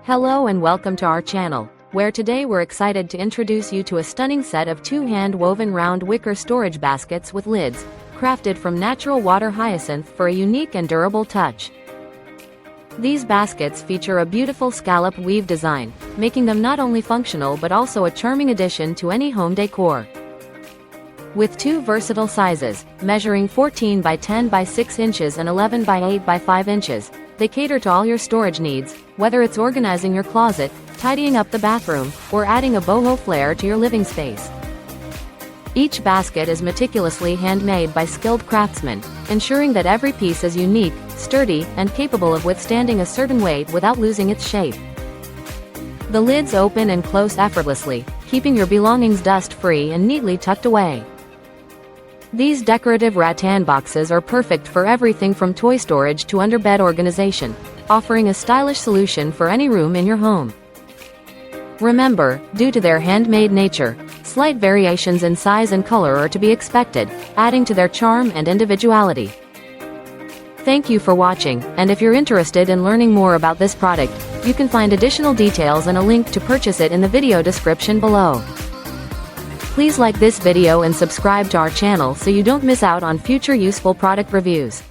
Hello and welcome to our channel, where today we're excited to introduce you to a stunning set of two hand-woven round wicker storage baskets with lids, crafted from natural water hyacinth for a unique and durable touch. These baskets feature a beautiful scallop weave design, making them not only functional but also a charming addition to any home decor. With two versatile sizes, measuring 14 by 10 by 6 inches and 11 by 8 by 5 inches, they cater to all your storage needs, whether it's organizing your closet, tidying up the bathroom, or adding a boho flair to your living space. Each basket is meticulously handmade by skilled craftsmen, ensuring that every piece is unique, sturdy, and capable of withstanding a certain weight without losing its shape. The lids open and close effortlessly, keeping your belongings dust-free and neatly tucked away. These decorative rattan boxes are perfect for everything from toy storage to underbed organization, offering a stylish solution for any room in your home. Remember, due to their handmade nature, slight variations in size and color are to be expected, adding to their charm and individuality. Thank you for watching, and if you're interested in learning more about this product, you can find additional details and a link to purchase it in the video description below. Please like this video and subscribe to our channel so you don't miss out on future useful product reviews.